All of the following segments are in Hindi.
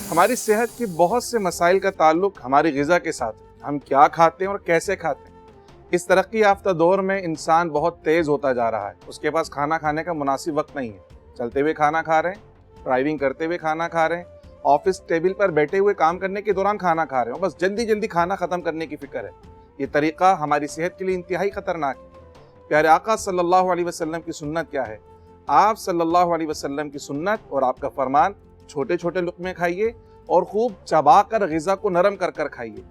हमारी सेहत के बहुत से मसाइल का ताल्लुक हमारी ग़िज़ा के साथ है। हम क्या खाते हैं और कैसे खाते हैं। इस तरक्की याफ्ता दौर में इंसान बहुत तेज़ होता जा रहा है। उसके पास खाना खाने का मुनासिब वक्त नहीं है। चलते हुए खाना खा रहे हैं, ड्राइविंग करते हुए खाना खा रहे हैं, ऑफिस टेबल पर बैठे हुए काम करने के दौरान खाना खा रहे हो, बस जल्दी जल्दी खाना ख़त्म करने की फ़िक्र है। ये तरीक़ा हमारी सेहत के लिए इंतहाई ख़तरनाक है। प्यारे आका सल्लल्लाहु अलैहि वसल्लम की सुन्नत क्या है? आप सल्लल्लाहु अलैहि वसल्लम की सुन्नत और आपका फरमान, छोटे छोटे लुक़मे खाइए और खूब चबा कर ग़िज़ा को नरम कर कर खाइए।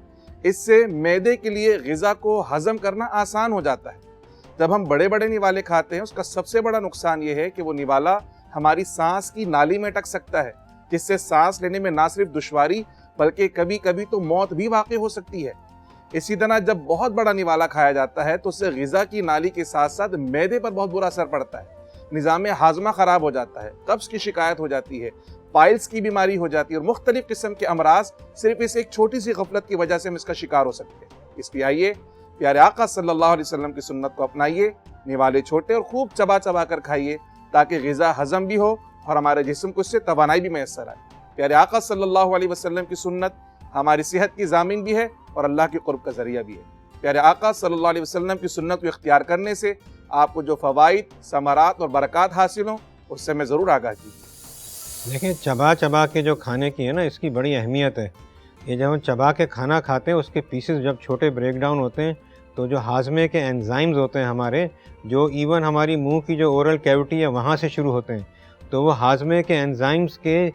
इससे मैदे के लिए ग़िज़ा को हज़म करना आसान हो जाता है। जब हम बड़े बड़े निवाले खाते हैं, उसका सबसे बड़ा नुकसान ये है कि वो निवाला हमारी सांस की नाली में अटक सकता है, जिससे सांस लेने में ना सिर्फ दुश्वारी बल्कि कभी कभी तो मौत भी वाक़ई हो सकती है। इसी तरह जब बहुत बड़ा निवाला खाया जाता है तो उससे ग़िज़ा की नाली के साथ साथ मैदे पर बहुत बुरा असर पड़ता है। निज़ाम हाज़मा ख़राब हो जाता है, कब्ज़ की शिकायत हो जाती है, पाइल्स की बीमारी हो जाती है और मुख्तलिफ किस्म के अमराज सिर्फ इस एक छोटी सी गफलत की वजह से हम इसका शिकार हो सकते हैं। इसलिए आइए प्यारे आका सल्लल्लाहु अलैहि वसल्लम की सुन्नत को अपनाइए, निवाले छोटे और खूब चबा चबा कर खाइए ताकि ग़िज़ा हज़म भी हो और हमारे जिस्म को इससे तवानाई भी मैसर आए। प्यारे आका सल्लल्लाहु अलैहि वसल्लम की सुन्नत हमारी सेहत की ज़ामिन भी है और अल्लाह के क़ुर्ब का ज़रिया भी है। प्यारे आका सल्लल्लाहु अलैहि वसल्लम की सुन्नत को इख्तियार करने से आपको जो फ़वाइद, समरात और बरक़ात हासिल हों, उससे मैं ज़रूर आगाह कीजिए। देखिए, चबा चबा के जो खाने की है ना, इसकी बड़ी अहमियत है। ये जब हम चबा के खाना खाते हैं, उसके पीसेस जब छोटे ब्रेक डाउन होते हैं तो जो हाजमे के एंजाइम्स होते हैं हमारे, जो इवन हमारी मुंह की जो ओरल कैविटी है वहाँ से शुरू होते हैं, तो वो हाजमे के एंजाइम्स के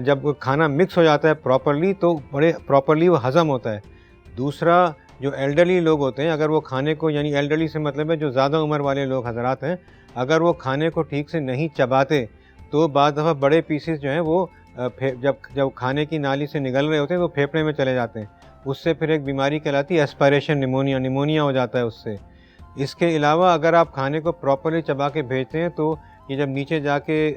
जब खाना मिक्स हो जाता है प्रॉपरली तो बड़े प्रॉपरली वो हज़म होता है। दूसरा, जो एल्डरली लोग होते हैं, अगर वो खाने को, यानी एल्डरली से मतलब है जो ज़्यादा उम्र वाले लोग हज़रात हैं, अगर वो खाने को ठीक से नहीं चबाते तो बाद दफ़ा बड़े पीसेस जो हैं वो जब खाने की नाली से निकल रहे होते हैं तो फेफड़े में चले जाते हैं। उससे फिर एक बीमारी कहलाती है एस्पायरेशन निमोनिया हो जाता है उससे। इसके अलावा अगर आप खाने को प्रॉपरली चबा के भेजते हैं तो ये जब नीचे जाके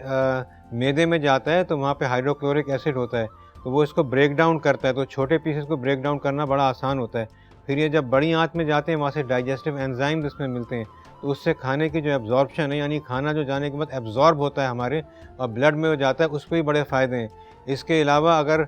मैदे में जाता है तो वहाँ पे हाइड्रोक्लोरिक एसिड होता है, तो वो इसको ब्रेक डाउन करता है, तो छोटे पीसेस को ब्रेक डाउन करना बड़ा आसान होता है। फिर ये जब बड़ी आंत में जाते हैं वहाँ से डाइजेस्टिव एंजाइम्स इसमें मिलते हैं, तो उससे खाने की जो एब्जॉर्प्शन है, यानी खाना जो जाने के बाद एब्जॉर्ब होता है हमारे और ब्लड में हो जाता है, उस पर भी बड़े फ़ायदे हैं। इसके अलावा अगर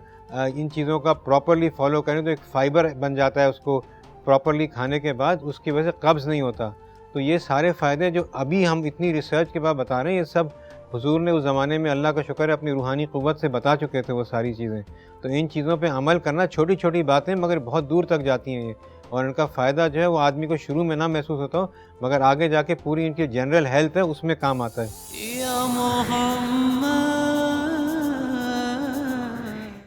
इन चीज़ों का प्रॉपरली फॉलो करें तो एक फ़ाइबर बन जाता है उसको प्रॉपरली खाने के बाद, उसकी वजह से कब्ज़ नहीं होता। तो ये सारे फ़ायदे जो अभी हम इतनी रिसर्च के बाद बता रहे हैं, ये सब हुज़ूर ने उस ज़माने में, अल्लाह का शुक्र है, अपनी रूहानी क़ुव्वत से बता चुके थे वो सारी चीज़ें। तो इन चीज़ों पे अमल करना, छोटी छोटी बातें मगर बहुत दूर तक जाती हैं ये, और इनका फ़ायदा जो है वो आदमी को शुरू में ना महसूस होता हो मगर आगे जाके पूरी इनकी जनरल हेल्थ है उसमें काम आता है।